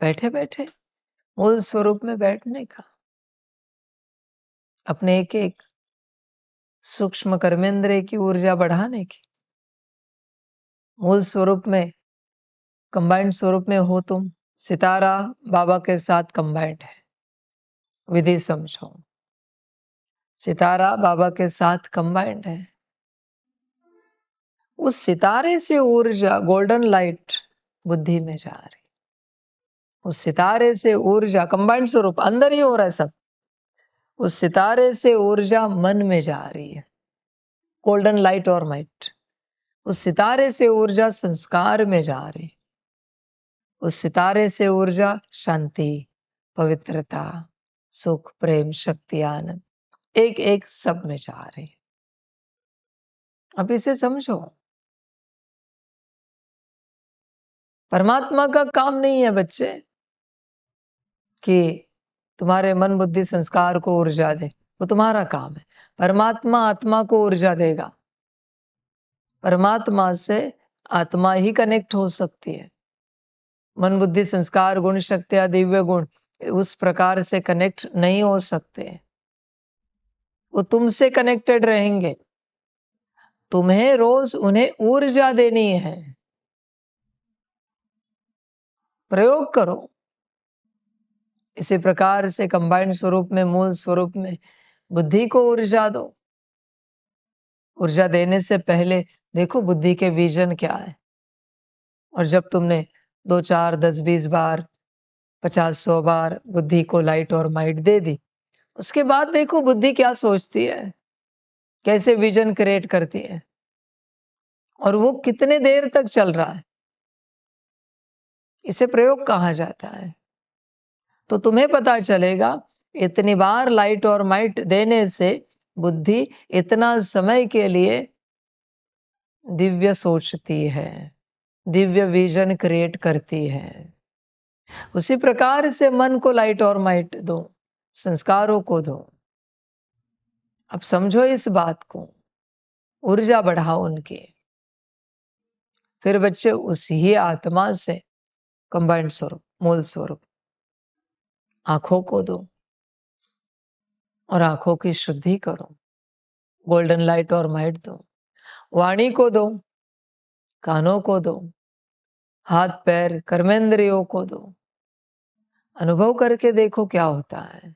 बैठे बैठे मूल स्वरूप में बैठने का, अपने एक एक सूक्ष्म कर्मेंद्रिय की ऊर्जा बढ़ाने की। मूल स्वरूप में, कंबाइंड स्वरूप में हो तुम। सितारा बाबा के साथ कंबाइंड है, विधि समझो। सितारा बाबा के साथ कंबाइंड है। उस सितारे से ऊर्जा, गोल्डन लाइट बुद्धि में जा रही। उस सितारे से ऊर्जा, कंबाइंड स्वरूप अंदर ही हो रहा है सब। उस सितारे से ऊर्जा मन में जा रही है, गोल्डन लाइट और माइट। उस सितारे से ऊर्जा संस्कार में जा रही। उस सितारे से ऊर्जा शांति, पवित्रता, सुख, प्रेम, शक्ति, आनंद, एक एक सब में जा रही। अब इसे समझो। परमात्मा का काम नहीं है बच्चे कि तुम्हारे मन बुद्धि संस्कार को ऊर्जा दे, वो तुम्हारा काम है। परमात्मा आत्मा को ऊर्जा देगा। परमात्मा से आत्मा ही कनेक्ट हो सकती है। मन बुद्धि संस्कार गुण शक्तियां दिव्य गुण उस प्रकार से कनेक्ट नहीं हो सकते। वो तुमसे कनेक्टेड रहेंगे। तुम्हें रोज उन्हें ऊर्जा देनी है। प्रयोग करो। इसी प्रकार से कंबाइंड स्वरूप में, मूल स्वरूप में बुद्धि को ऊर्जा दो। ऊर्जा देने से पहले देखो बुद्धि के विजन क्या है। और जब तुमने 2, 4, 10, 20 बार, 50, 100 बार बुद्धि को लाइट और माइट दे दी, उसके बाद देखो बुद्धि क्या सोचती है, कैसे विजन क्रिएट करती है, और वो कितने देर तक चल रहा है। इसे प्रयोग कहा जाता है। तो तुम्हें पता चलेगा इतनी बार लाइट और माइट देने से बुद्धि इतना समय के लिए दिव्य सोचती है, दिव्य विजन क्रिएट करती है। उसी प्रकार से मन को लाइट और माइट दो, संस्कारों को दो। अब समझो इस बात को, ऊर्जा बढ़ाओ उनकी। फिर बच्चे उसी आत्मा से कंबाइंड स्वरूप, मूल स्वरूप, आंखों को दो और आंखों की शुद्धि करो, गोल्डन लाइट और माइट दो। वाणी को दो, कानों को दो, हाथ पैर कर्मेंद्रियों को दो। अनुभव करके देखो क्या होता है।